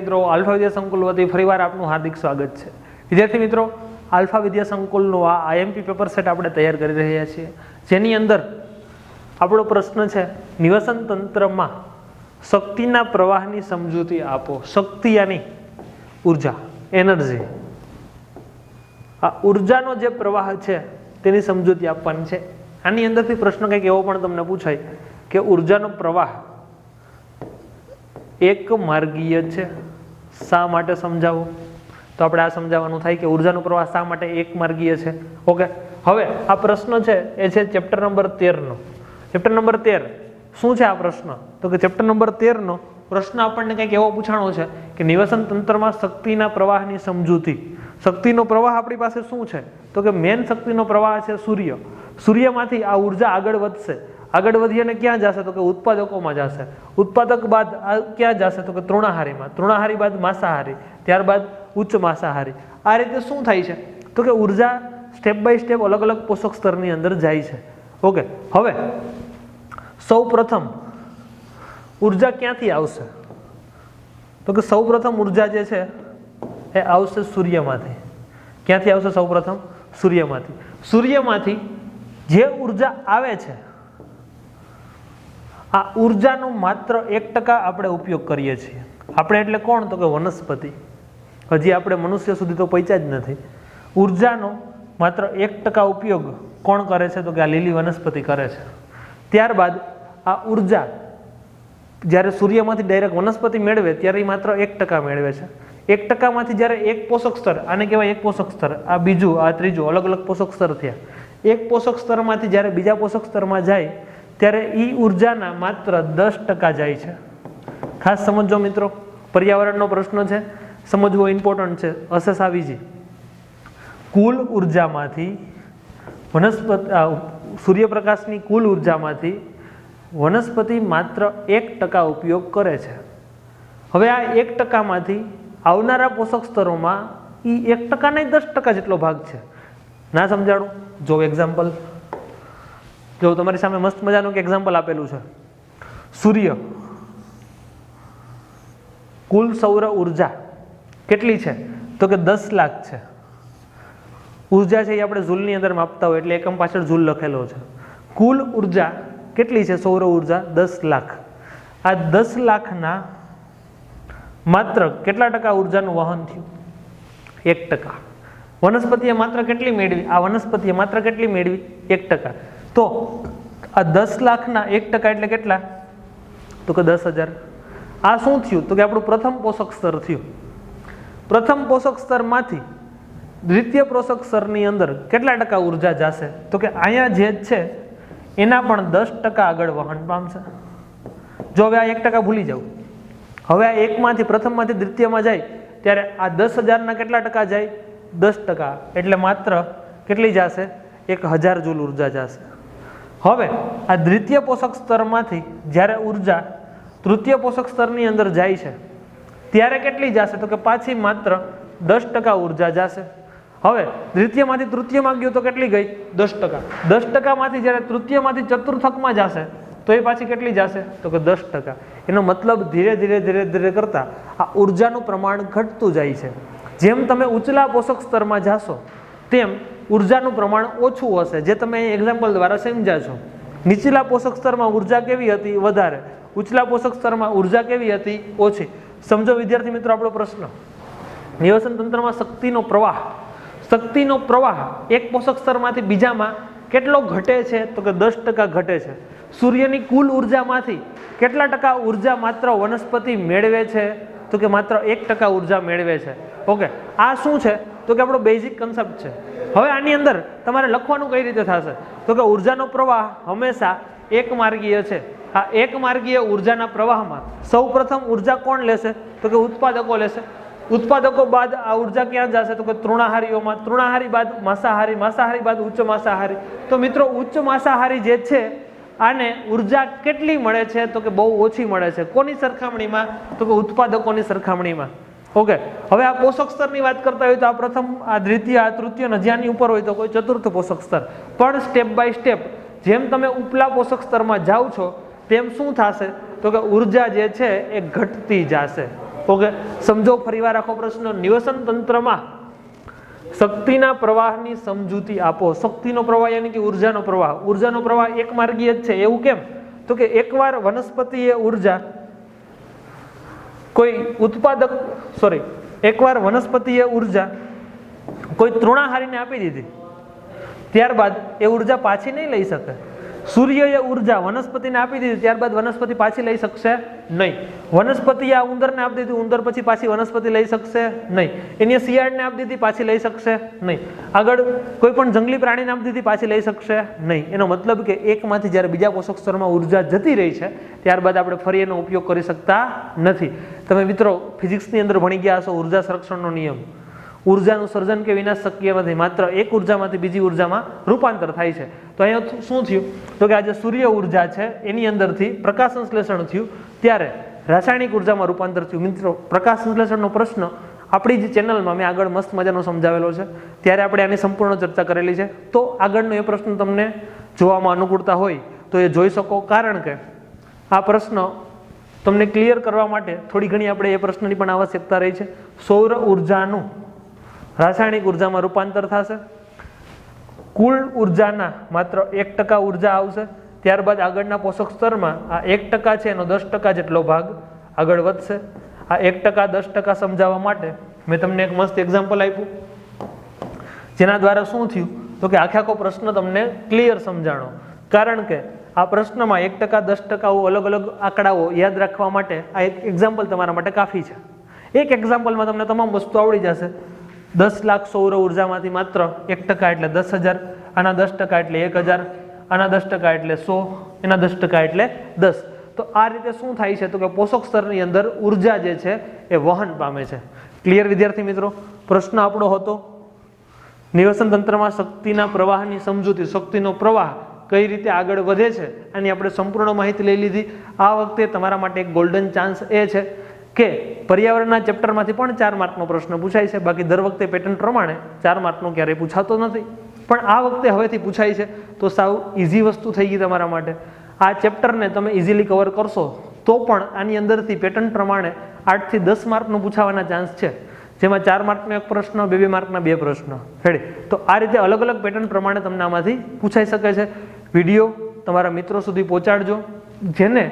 મિત્રો, આલ્ફા વિદ્યા સંકુલ વતી ફરીવાર આપનું હાર્દિક સ્વાગત છે। વિદ્યાર્થી મિત્રો, આલ્ફા વિદ્યા સંકુલનું આ આઈએમપી પેપર સેટ આપણે તૈયાર કરી રહ્યા છીએ, જેની અંદર આપણો પ્રશ્ન છે નિવસન તંત્રમાં શક્તિના પ્રવાહની સમજૂતી આપો। શક્તિ યાની ઉર્જા, એનર્જી। આ ઉર્જાનો જે પ્રવાહ છે તેની સમજૂતી આપવાની છે। આની અંદરથી પ્રશ્ન કંઈક એવો પણ તમને પૂછાય કે ઉર્જાનો પ્રવાહ એક માર્ગીય છે, શા માટે સમજાવો? તો આપણે આ સમજાવવાનું થાય કે ઉર્જાનો પ્રવાહ શા માટે એક માર્ગીય છે। ઓકે, હવે આ પ્રશ્ન છે એ છે ચેપ્ટર નંબર 13 નો। ચેપ્ટર નંબર 13 શું છે આ પ્રશ્ન? તો કે ચેપ્ટર નંબર 13 નો પ્રશ્ન આપણને કંઈક એવો પૂછાણો છે કે નિવસન તંત્રમાં શક્તિના પ્રવાહની સમજૂતી। શક્તિનો પ્રવાહ આપણી પાસે શું છે? તો કે મેન શક્તિનો પ્રવાહ છે સૂર્ય। સૂર્યમાંથી આ ઉર્જા આગળ વધશે, આગળ વધી અને ક્યાં જશે? તો કે ઉત્પાદકોમાં જશે। ઉત્પાદક બાદ આ ક્યાં જશે? તો કે તૃણાહારીમાં। તૃણાહારી બાદ માંસાહારી, ત્યારબાદ ઉચ્ચ માંસાહારી। આ રીતે શું થાય છે? તો કે ઉર્જા સ્ટેપ બાય સ્ટેપ અલગ અલગ પોષક સ્તરની અંદર જાય છે। ઓકે, હવે સૌ પ્રથમ ઉર્જા ક્યાંથી આવશે? તો કે સૌ પ્રથમ ઉર્જા જે છે એ આવશે સૂર્યમાંથી। ક્યાંથી આવશે? સૌ પ્રથમ સૂર્યમાંથી। સૂર્યમાંથી જે ઉર્જા આવે છે આ ઉર્જાનો માત્ર 1% આપણે ઉપયોગ કરીએ છીએ। આપણે એટલે કોણ? તો કે વનસ્પતિ। હજી આપણે મનુષ્ય સુધી તો પહોંચ્યા જ નથી। ઉર્જાનો માત્ર 1% ઉપયોગ કોણ કરે છે? તો કે આ લીલી વનસ્પતિ કરે છે। ત્યારબાદ આ ઉર્જા જ્યારે સૂર્યમાંથી ડાયરેક્ટ વનસ્પતિ મેળવે ત્યારે માત્ર 1% મેળવે છે। 1%માંથી જ્યારે એક પોષક સ્તર, આને કહેવાય એક પોષક સ્તર, આ બીજું, આ ત્રીજું, અલગ અલગ પોષક સ્તર થયા। એક પોષક સ્તરમાંથી જ્યારે બીજા પોષક સ્તરમાં જાય ત્યારે ઈ ઉર્જાના માત્ર 10% જાય છે। ખાસ સમજો મિત્રો, પર્યાવરણનો પ્રશ્ન છે, સમજવો ઇમ્પોર્ટન્ટ છે। અસેસ આવી જી, કુલ ઉર્જામાંથી સૂર્યપ્રકાશની કુલ ઉર્જામાંથી વનસ્પતિ માત્ર 1% ઉપયોગ કરે છે। હવે આ 1%માંથી આવનારા પોષક સ્તરોમાં એ 1% નહીં 10% જેટલો ભાગ છે। ના સમજાણું? જો એક્ઝામ્પલ, જો તમારી સામે મસ્ત મજાનું એક એક્ઝામ્પલ આપેલું છે। સૂર્ય, કુલ સૌર ઉર્જા કેટલી છે? તો કે 10 લાખ છે। ઉર્જા છે એ આપણે જૂલની અંદર માપતા હોય એટલે એકમ પાછળ જૂલ લખેલો છે। કુલ ઉર્જા કેટલી છે? સૌર ઉર્જા 10 લાખ। આ 10 લાખના માત્ર કેટલા ટકા ઉર્જાનું વહન થયું? 1%। વનસ્પતિએ માત્ર કેટલી મેળવી? આ વનસ્પતિએ માત્ર કેટલી મેળવી? 1%। તો આ 10 લાખના 1% એટલે કેટલા? તો કે 10,000। આ શું થયું? તો કે આપણું પ્રથમ પોષક સ્તર થયું। પ્રથમ પોષક સ્તરમાંથી દ્વિતીય પોષક સ્તરની અંદર કેટલા ટકા ઉર્જા જશે? તો કે અહીંયા જે છે એના પણ 10% આગળ વહન પામશે। જો હવે આ 1% ભૂલી જાવ, હવે આ એકમાંથી પ્રથમમાંથી દ્વિતીયમાં જાય ત્યારે આ 10,000ના કેટલા ટકા જાય? 10%, એટલે માત્ર કેટલી જશે? 1,000 જૂલ ઉર્જા જશે। હવે આ દ્વિતીય પોષક સ્તરમાંથી જ્યારે ઉર્જા તૃતીય પોષક સ્તરની અંદર જાય છે ત્યારે કેટલી જશે? તો કે પાછી માત્ર 10% ઉર્જા જશે। હવે દ્વિતીયમાંથી તૃતીયમાં ગયું તો કેટલી ગઈ? 10%। 10%માંથી જ્યારે તૃતીયમાંથી ચતુર્થકમાં જશે તો એ પાછી કેટલી જશે? તો કે 10%। એનો મતલબ ધીરે ધીરે ધીરે ધીરે કરતા આ ઉર્જાનું પ્રમાણ ઘટતું જાય છે। જેમ તમે ઉચલા પોષક સ્તરમાં જાશો તેમ ઉર્જાનું પ્રમાણ ઓછું હશે, જે તમે એક્ઝામ્પલ દ્વારા સમજ્યા છો। નીચલા પોષક સ્તરમાં ઉર્જા કેવી હતી? વધારે। ઉચલા પોષક સ્તરમાં ઉર્જા કેવી હતી? ઓછી। સમજો વિદ્યાર્થી મિત્રો આપણો પ્રશ્ન, નિવસન તંત્રમાં શક્તિનો પ્રવાહ, શક્તિનો પ્રવાહ એક પોષક સ્તરમાંથી બીજામાં કેટલો ઘટે છે? તો કે 10% ઘટે છે। સૂર્યની કુલ ઉર્જામાંથી કેટલા ટકા ઉર્જા માત્ર વનસ્પતિ મેળવે છે? તો કે માત્ર 1% ઉર્જા મેળવે છે। ઓકે, આ શું છે? તો કે આપણો બેઝિક કન્સેપ્ટ છે। હવે આની અંદર તમારે લખવાનું કઈ રીતે થશે? તો કે ઉર્જાનો પ્રવાહ હંમેશા એક માર્ગીય છે। આ એક માર્ગીય ઉર્જાના પ્રવાહમાં સૌ પ્રથમ ઉર્જા કોણ લેશે? તો કે ઉત્પાદકો લેશે। ઉત્પાદકો બાદ આ ઉર્જા ક્યાં જશે? તો કે તૃણાહારીઓમાં। તૃણાહારી બાદ માંસાહારી, માંસાહારી બાદ ઉચ્ચ માંસાહારી। તો મિત્રો ઉચ્ચ માંસાહારી જે છે આને ઉર્જા કેટલી મળે છે? તો કે બહુ ઓછી મળે છે। કોની સરખામણીમાં? તો કે ઉત્પાદકોની સરખામણીમાં। ઓકે, હવે આ પોષક સ્તરની વાત કરતા હોય તો આ પ્રથમ, આ દ્વિતીય, આ તૃતીય, જ્યાંની ઉપર હોય તો કોઈ ચતુર્થ પોષક સ્તર। પણ સ્ટેપ બાય સ્ટેપ જેમ તમે ઉપલા પોષક સ્તરમાં જાઓ છો તેમ શું થશે? તો કે ઉર્જા જે છે એ ઘટતી જશે। ઓકે, સમજો ફરીવાર આખો પ્રશ્ન. નિવસન તંત્રમાં શક્તિના પ્રવાહની સમજૂતી આપો. શક્તિનો પ્રવાહ યાની કે ઉર્જાનો પ્રવાહ. ઉર્જાનો પ્રવાહ એક માર્ગીય જ છે, એવું કેમ? તો કે એકવાર વનસ્પતિએ ઉર્જા એકવાર વનસ્પતિએ ઉર્જા કોઈ તૃણાહારીને આપી દીધી, ત્યારબાદ એ ઉર્જા પાછી નહીં લઈ શકે. સૂર્યએ ઉર્જા વનસ્પતિને આપી દીધી, ત્યારબાદ વનસ્પતિ પાછી લઈ શકશે નહીં. વનસ્પતિએ આ ઉંદરને આપી દીધી, ઉંદર પછી પાછી વનસ્પતિ લઈ શકશે નહીં. એની શિયાળને આપી દીધી, પાછી લઈ શકશે નહીં. આગળ કોઈ પણ જંગલી પ્રાણીને આપી દીધી, પાછી લઈ શકશે નહીં. એનો મતલબ કે એકમાંથી જ્યારે બીજા પોષક સ્તરમાં ઉર્જા જતી રહી છે, ત્યારબાદ આપણે ફરી એનો ઉપયોગ કરી શકતા નથી. તમે મિત્રો ફિઝિક્સની અંદર ભણી ગયા હશો ઉર્જા સંરક્ષણનો નિયમ. ઉર્જાનું સર્જન કે વિનાશ શક્ય નથી, માત્ર એક ઉર્જામાંથી બીજી ઉર્જામાં રૂપાંતર થાય છે. તો અહીંયા શું થયું? તો કે આજે સૂર્ય ઉર્જા છે એની અંદરથી પ્રકાશ સંશ્લેષણ થયું, ત્યારે રાસાયણિક ઉર્જામાં રૂપાંતર થયું. મિત્રો પ્રકાશ સંશ્લેષણનો પ્રશ્ન આપણી જ ચેનલમાં મેં આગળ મસ્ત મજાનો સમજાવેલો છે, ત્યારે આપણે આની સંપૂર્ણ ચર્ચા કરેલી છે. તો આગળનો એ પ્રશ્ન તમને જોવામાં અનુકૂળતા હોય તો એ જોઈ શકો, કારણ કે આ પ્રશ્ન તમને ક્લિયર કરવા માટે થોડી ઘણી આપણે એ પ્રશ્નની પણ આવશ્યકતા રહી છે. સૌર ઉર્જાનું રાસાયણિક ઉર્જામાં રૂપાંતર થશે, કુલ ઉર્જાના માત્ર 1% ઉર્જા આવશે, ત્યારબાદ આગળના પોષક સ્તરમાં આ 1% છે એનો 10% જેટલો ભાગ આગળ વધશે. આ 1% 10% સમજાવવા માટે મેં તમને એક મસ્ત એક્ઝામ્પલ આપ્યું, જેના દ્વારા શું થયું તો કે આખો પ્રશ્ન તમને ક્લિયર સમજાણો. કારણ કે આ પ્રશ્નમાં 1% 10% અલગ અલગ આંકડાઓ યાદ રાખવા માટે આ એક એક્ઝામ્પલ તમારા માટે કાફી છે. એક એક્ઝામ્પલમાં તમને તમામ વસ્તુ આવડી જશે. 10 લાખ સૌર ઉર્જામાંથી માત્ર 1% એટલે 10,000, આના 10% એટલે 1,000, આના 10% એટલે 100, એના 10% એટલે 10. તો આ રીતે શું થાય છે તો કે પોષક સ્તરની અંદર ઉર્જા જે છે એ વહન પામે છે. ક્લિયર વિદ્યાર્થી મિત્રો? પ્રશ્ન આપણો હતો નિવસન તંત્રમાં શક્તિના પ્રવાહની સમજૂતી, શક્તિનો પ્રવાહ કઈ રીતે આગળ વધે છે આની આપણે સંપૂર્ણ માહિતી લઈ લીધી. આ વખતે તમારા માટે એક ગોલ્ડન ચાન્સ એ છે કે પર્યાવરણના ચેપ્ટરમાંથી પણ 4 માર્કનો પ્રશ્ન પૂછાય છે. બાકી દર વખતે પેટર્ન પ્રમાણે 4 માર્કનો ક્યારેય પૂછાતો નથી, પણ આ વખતે હવેથી પૂછાય છે તો સાવ ઇઝી વસ્તુ થઈ ગઈ તમારા માટે. આ ચેપ્ટરને તમે ઇઝીલી કવર કરશો તો પણ આની અંદરથી પેટર્ન પ્રમાણે 8 થી 10 માર્કનું પૂછાવાના ચાન્સ છે, જેમાં 4 માર્કનો એક પ્રશ્ન, 2 માર્કના 2 પ્રશ્ન. રેડી? તો આ રીતે અલગ અલગ પેટર્ન પ્રમાણે તમને આમાંથી પૂછાઈ શકે છે. વિડીયો તમારા મિત્રો સુધી પહોંચાડજો, જેને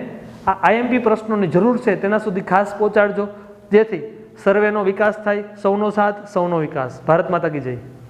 આ આઈએમપી પ્રશ્નોની જરૂર છે તેના સુધી ખાસ પહોંચાડજો, જેથી સર્વેનો વિકાસ થાય. સૌનો સાથ, સૌનો વિકાસ. ભારત માતા કી જય.